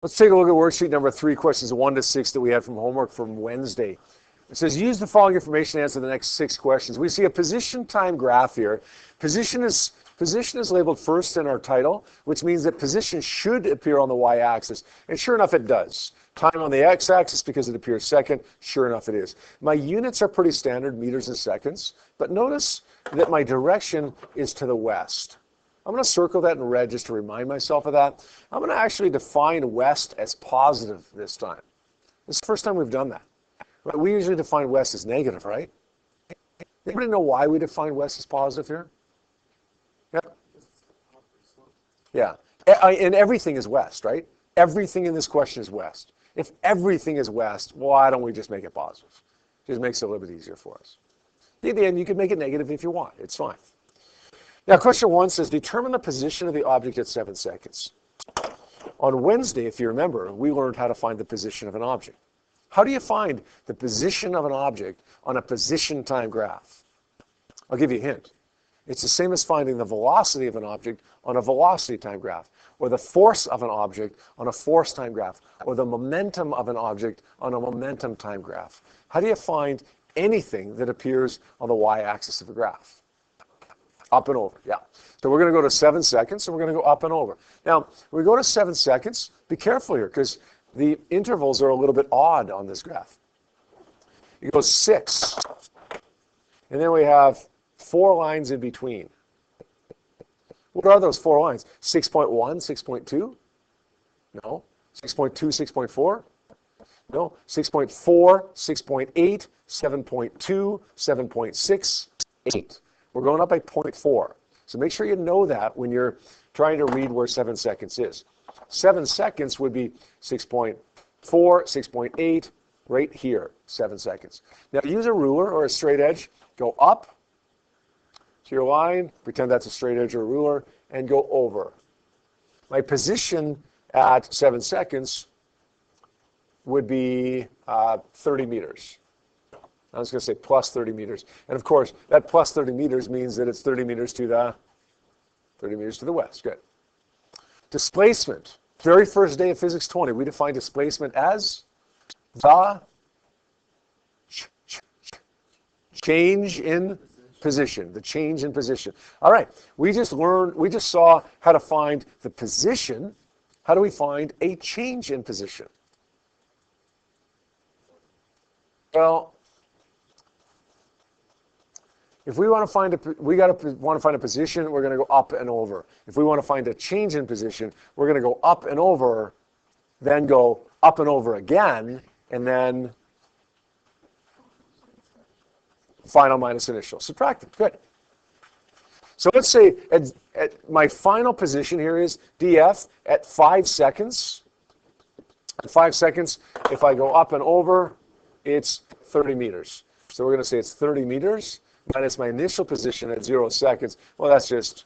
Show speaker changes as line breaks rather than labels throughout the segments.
Let's take a look at worksheet number 3, questions 1 to 6 that we had from homework from Wednesday. It says, use the following information to answer the next 6 questions. We see a position time graph here. Position is labeled first in our title, which means that position should appear on the y-axis. And sure enough, it does. Time on the x-axis because it appears second. Sure enough, it is. My units are pretty standard, meters and seconds. But notice that my direction is to the west. I'm going to circle that in red just to remind myself of that. I'm going to actually define west as positive this time. This is the first time we've done that. But we usually define west as negative, right? Anybody know why we define west as positive here? Yeah. Yeah. And everything is west, right? Everything in this question is west. If everything is west, why don't we just make it positive? It just makes it a little bit easier for us. At the end, you can make it negative if you want. It's fine. Now, question 1 says, determine the position of the object at 7 seconds. On Wednesday, if you remember, we learned how to find the position of an object. How do you find the position of an object on a position time graph? I'll give you a hint. It's the same as finding the velocity of an object on a velocity time graph, or the force of an object on a force time graph, or the momentum of an object on a momentum time graph. How do you find anything that appears on the y-axis of a graph? Up and over, yeah. So we're going to go to 7 seconds, and we're going to go up and over. Now, when we go to 7 seconds, be careful here, because the intervals are a little bit odd on this graph. You go 6, and then we have 4 lines in between. What are those 4 lines? 6.1, 6.2? No. 6.2, 6.4? No. 6.4, 6.8, 7.2, 7.6, 8. We're going up by 0.4. So make sure you know that when you're trying to read where 7 seconds is. 7 seconds would be 6.4, 6.8, right here, 7 seconds. Now use a ruler or a straight edge. Go up to your line, pretend that's a straight edge or a ruler, and go over. My position at 7 seconds would be 30 meters. I was going to say plus 30 meters. And of course, that plus 30 meters means that it's 30 meters to the west. Good. Displacement. Very first day of Physics 20, we defined displacement as the change in position. The change in position. All right. We just saw how to find the position. How do we find a change in position? Well, if we want to find a position, we're going to go up and over. If we want to find a change in position, we're going to go up and over, then go up and over again, and then final minus initial. Subtractive. Good. So let's say at my final position here is df at 5 seconds. At 5 seconds, if I go up and over, it's 30 meters. So we're going to say it's 30 meters. Minus my initial position at 0 seconds. Well, that's just,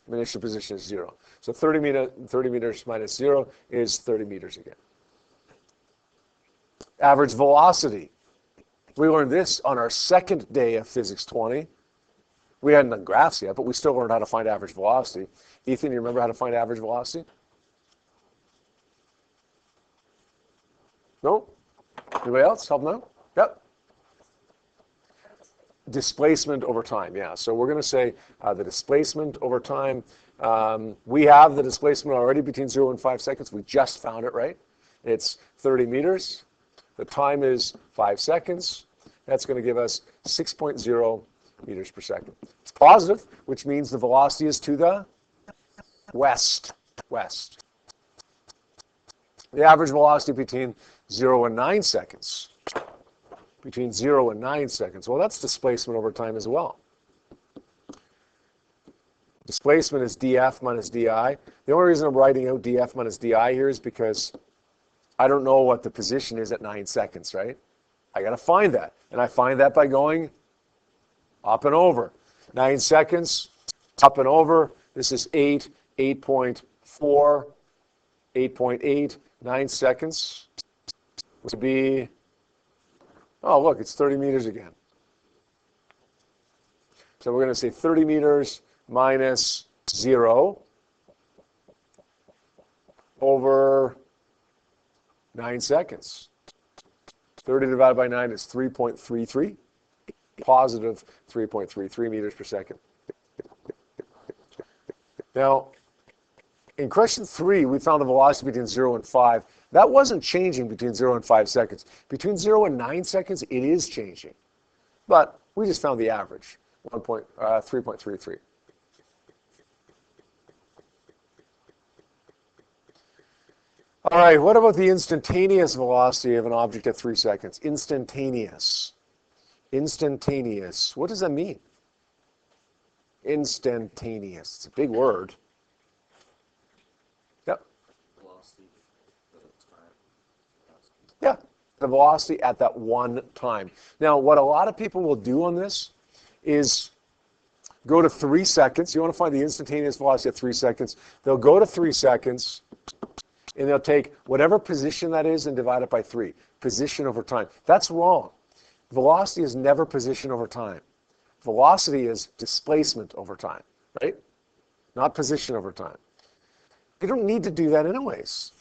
my initial position is 0. So 30 meters minus 0 is 30 meters again. Average velocity. We learned this on our second day of Physics 20. We hadn't done graphs yet, but we still learned how to find average velocity. Ethan, you remember how to find average velocity? No? Anybody else? Help them out? Yep. Displacement over time, yeah. So we're going to say the displacement over time. We have the displacement already between 0 and 5 seconds. We just found it, right? It's 30 meters. The time is 5 seconds. That's going to give us 6.0 meters per second. It's positive, which means the velocity is to the west. West. The average velocity between 0 and 9 seconds. Between 0 and 9 seconds. Well, that's displacement over time as well. Displacement is df minus di. The only reason I'm writing out df minus di here is because I don't know what the position is at 9 seconds, right? I got to find that. And I find that by going up and over. 9 seconds, up and over. This is 8, 8.4, 8.8, 9 seconds would be, oh, look, it's 30 meters again. So we're going to say 30 meters minus 0 over 9 seconds. 30 divided by 9 is 3.33, positive 3.33 meters per second. Now, in question 3, we found the velocity between 0 and 5. That wasn't changing between 0 and 5 seconds. Between 0 and 9 seconds, it is changing. But we just found the average, 3.33. All right, what about the instantaneous velocity of an object at 3 seconds? Instantaneous. Instantaneous. What does that mean? Instantaneous. It's a big word. Yep. Yeah, the velocity at that one time. Now, what a lot of people will do on this is go to 3 seconds. You want to find the instantaneous velocity at 3 seconds. They'll go to 3 seconds, and they'll take whatever position that is and divide it by 3. Position over time. That's wrong. Velocity is never position over time. Velocity is displacement over time, right? Not position over time. You don't need to do that anyways.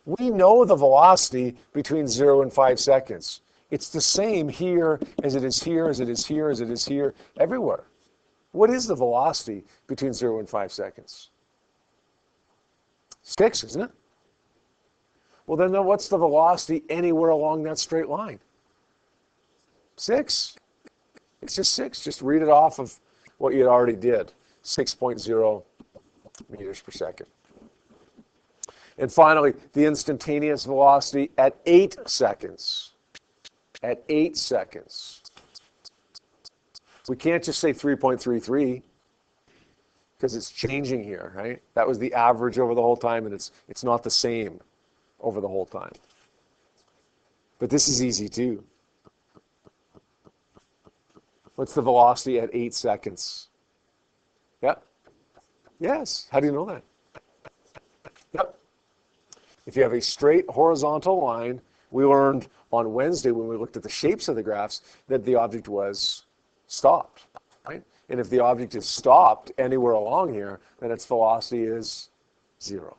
We know the velocity between 0 and 5 seconds. It's the same here as it is here, as it is here, as it is here, everywhere. What is the velocity between 0 and 5 seconds? 6, isn't it? Well, then what's the velocity anywhere along that straight line? 6. It's just 6. Just read it off of what you already did. 6.0 meters per second. And finally, the instantaneous velocity at 8 seconds. At 8 seconds. We can't just say 3.33 because it's changing here, right? That was the average over the whole time, and it's not the same over the whole time. But this is easy too. What's the velocity at 8 seconds? Yeah? Yes. How do you know that? Yep. If you have a straight horizontal line, we learned on Wednesday when we looked at the shapes of the graphs that the object was stopped, right? And if the object is stopped anywhere along here, then its velocity is 0.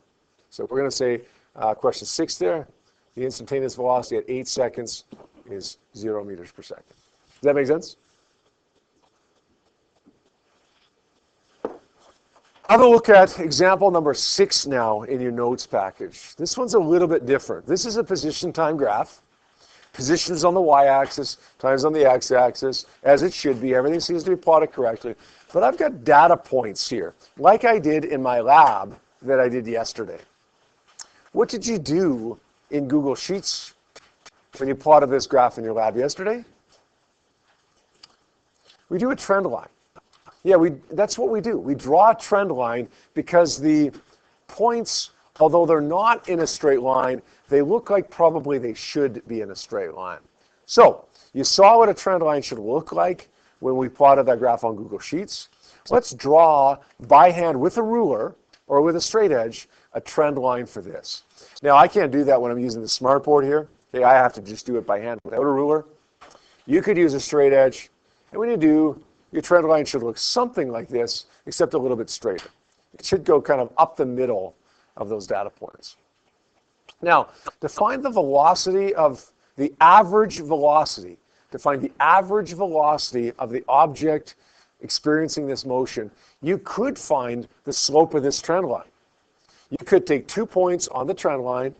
So we're going to say question 6 there, the instantaneous velocity at 8 seconds is 0 meters per second. Does that make sense? Have a look at example number 6 now in your notes package. This one's a little bit different. This is a position time graph. Position is on the y-axis, time is on the x-axis, as it should be. Everything seems to be plotted correctly. But I've got data points here, like I did in my lab that I did yesterday. What did you do in Google Sheets when you plotted this graph in your lab yesterday? We do a trend line. Yeah, that's what we do. We draw a trend line because the points, although they're not in a straight line, they look like probably they should be in a straight line. So you saw what a trend line should look like when we plotted that graph on Google Sheets. Let's draw by hand with a ruler or with a straight edge a trend line for this. Now I can't do that when I'm using the smartboard here. Okay, I have to just do it by hand without a ruler. You could use a straight edge, and when you do, your trend line should look something like this, except a little bit straighter. It should go kind of up the middle of those data points. Now, to find the velocity of the average velocity, to find the average velocity of the object experiencing this motion, you could find the slope of this trend line. You could take 2 points on the trend line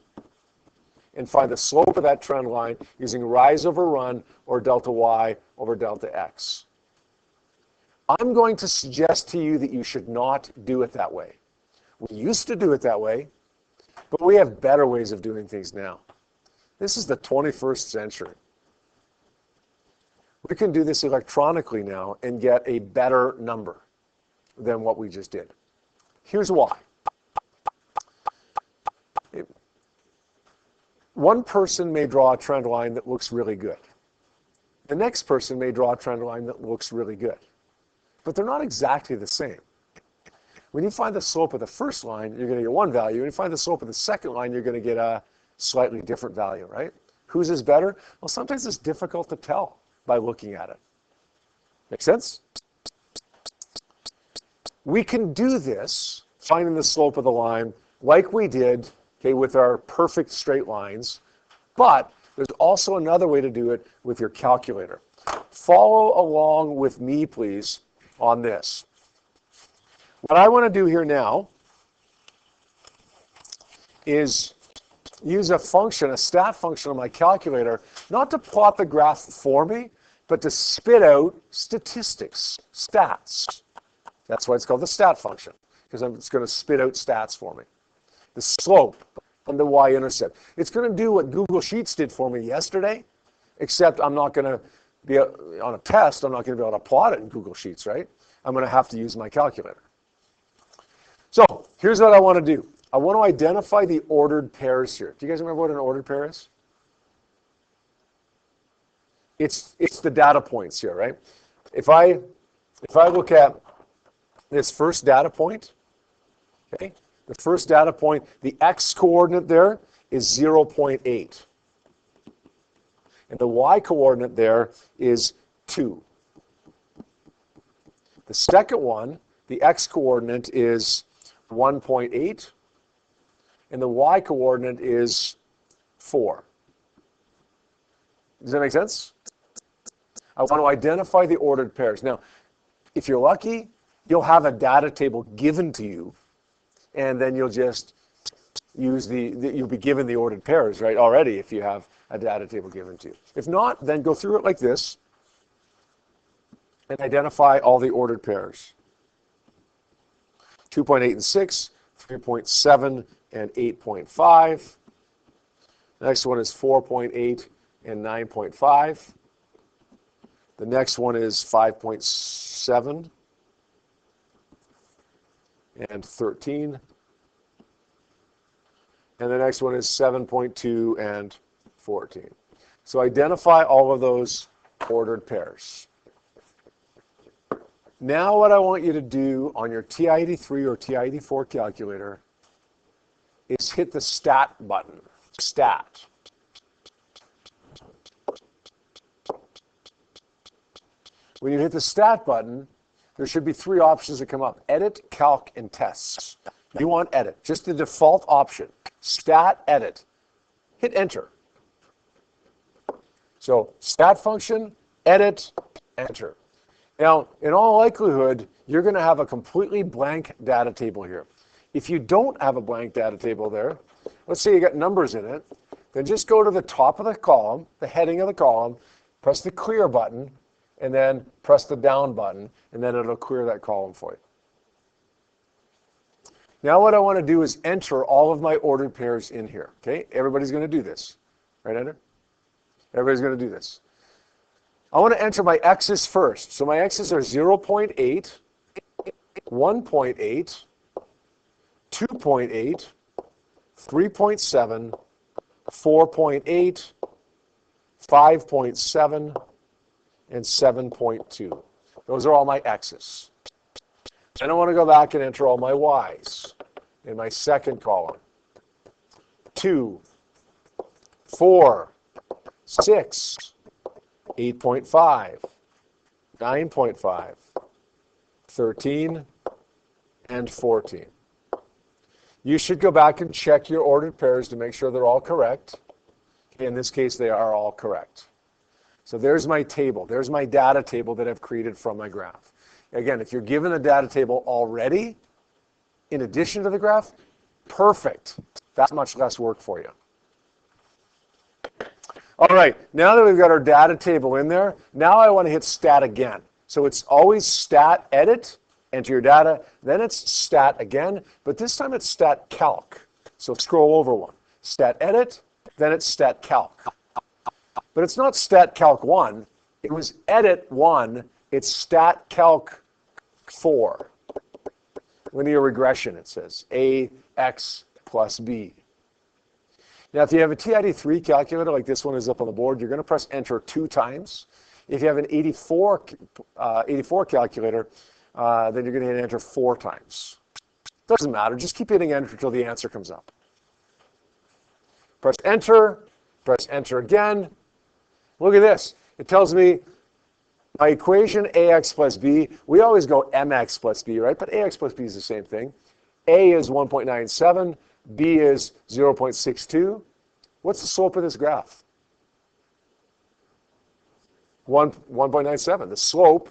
and find the slope of that trend line using rise over run or delta y over delta x. I'm going to suggest to you that you should not do it that way. We used to do it that way, but we have better ways of doing things now. This is the 21st century. We can do this electronically now and get a better number than what we just did. Here's why. One person may draw a trend line that looks really good. The next person may draw a trend line that looks really good. But they're not exactly the same. When you find the slope of the first line, you're going to get one value. When you find the slope of the second line, you're going to get a slightly different value, right? Whose is better? Well, sometimes it's difficult to tell by looking at it. Make sense? We can do this, finding the slope of the line, like we did okay, with our perfect straight lines. But there's also another way to do it with your calculator. Follow along with me, please, on this. What I want to do here now is use a function, a stat function on my calculator, not to plot the graph for me, but to spit out statistics, stats. That's why it's called the stat function, because it's going to spit out stats for me. The slope and the y-intercept. It's going to do what Google Sheets did for me yesterday, except I'm not going to be on a test. I'm not going to be able to plot it in Google Sheets, right? I'm going to have to use my calculator. So here's what I want to do. I want to identify the ordered pairs here. Do you guys remember what an ordered pair is? It's the data points here, right? If I look at this first data point, okay, the first data point, the x coordinate there is 0.8. And the y coordinate there is 2. The second one, the x coordinate is 1.8. And the y coordinate is 4. Does that make sense? I want to identify the ordered pairs. Now, if you're lucky, you'll have a data table given to you, and then you'll just use you'll be given the ordered pairs, right, already if you have a data table given to you. If not, then go through it like this and identify all the ordered pairs. 2.8 and 6, 3.7 and 8.5. Next one is 4.8 and 9.5. The next one is 5.7 and 13. And the next one is 7.2 and 14. So identify all of those ordered pairs. Now what I want you to do on your TI-83 or TI-84 calculator is hit the stat button. Stat. When you hit the stat button, there should be 3 options that come up: edit, calc, and tests. You want edit, just the default option. Stat, edit. Hit enter. So stat function, edit, enter. Now, in all likelihood, you're going to have a completely blank data table here. If you don't have a blank data table there, let's say you got numbers in it, then just go to the top of the column, the heading of the column, press the clear button, and then press the down button, and then it'll clear that column for you. Now what I want to do is enter all of my ordered pairs in here. Okay, everybody's going to do this. Right, Ender? Everybody's going to do this. I want to enter my x's first. So my x's are 0.8, 1.8, 2.8, 3.7, 4.8, 5.7, and 7.2. Those are all my x's. Then I want to go back and enter all my y's in my second column. 2, 4, 6, 8.5, 9.5, 13, and 14. You should go back and check your ordered pairs to make sure they're all correct. In this case, they are all correct. So there's my table. There's my data table that I've created from my graph. Again, if you're given a data table already, in addition to the graph, perfect. That's much less work for you. All right, now that we've got our data table in there, now I want to hit stat again. So it's always stat edit, enter your data, then it's stat again, but this time it's stat calc. So scroll over one. Stat edit, then it's stat calc. But it's not stat calc 1, it was edit 1, it's stat calc 4. Linear regression, it says, AX plus B. Now, if you have a TI-83 calculator, like this one is up on the board, you're going to press enter 2 times. If you have an 84 calculator, then you're going to hit enter 4 times. Doesn't matter, just keep hitting enter until the answer comes up. Press enter again. Look at this. It tells me my equation AX plus B, we always go MX plus B, right? But AX plus B is the same thing. A is 1.97, B is 0.62. What's the slope of this graph? 1.97. The slope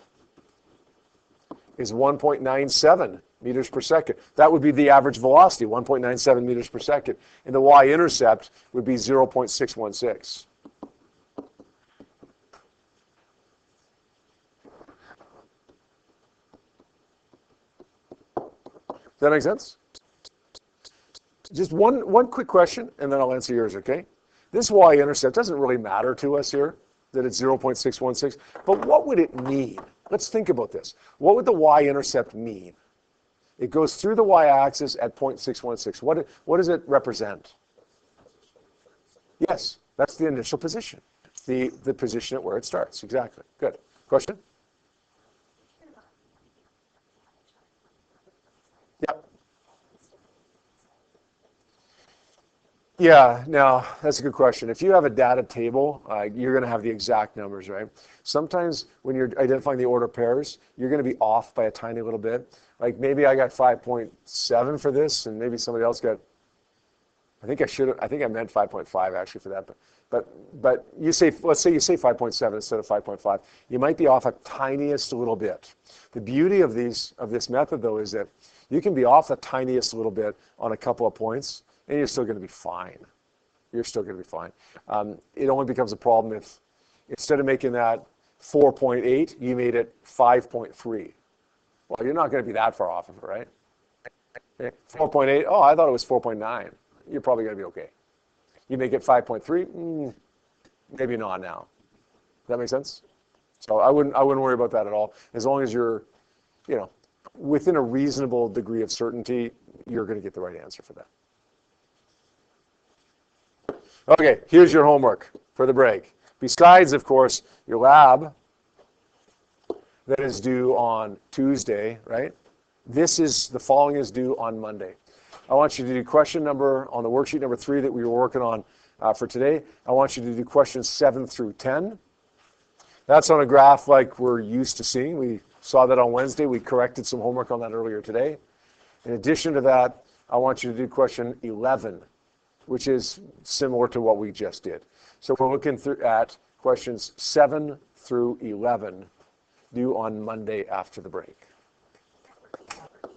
is 1.97 meters per second. That would be the average velocity, 1.97 meters per second. And the y-intercept would be 0.616. Does that make sense? Just one quick question, and then I'll answer yours, okay? This y-intercept doesn't really matter to us here, that it's 0.616, but what would it mean? Let's think about this. What would the y-intercept mean? It goes through the y-axis at 0.616. What does it represent? Yes, that's the initial position, the position at where it starts. Exactly. Good. Question? Yeah. Yeah, now that's a good question. If you have a data table, you're going to have the exact numbers, right? Sometimes when you're identifying the order of pairs, you're going to be off by a tiny little bit. Like maybe I got 5.7 for this, and maybe somebody else got. I think I meant 5.5 actually for that, but you say, let's say you say 5.7 instead of 5.5. You might be off a tiniest little bit. The beauty of this method though is that you can be off the tiniest little bit on a couple of points, and you're still going to be fine. You're still going to be fine. It only becomes a problem if instead of making that 4.8, you made it 5.3. Well, you're not going to be that far off of it, right? 4.8, oh, I thought it was 4.9. You're probably going to be okay. You make it 5.3, maybe not now. Does that make sense? So I wouldn't worry about that at all. As long as you're, within a reasonable degree of certainty, you're going to get the right answer for that. Okay, here's your homework for the break. Besides, of course, your lab that is due on Tuesday, right? The following is due on Monday. I want you to do question number, on the worksheet number 3 that we were working on for today, I want you to do questions 7 through 10. That's on a graph like we're used to seeing. We saw that on Wednesday. We corrected some homework on that earlier today. In addition to that, I want you to do question 11, which is similar to what we just did. So we're looking at questions 7 through 11 due on Monday after the break.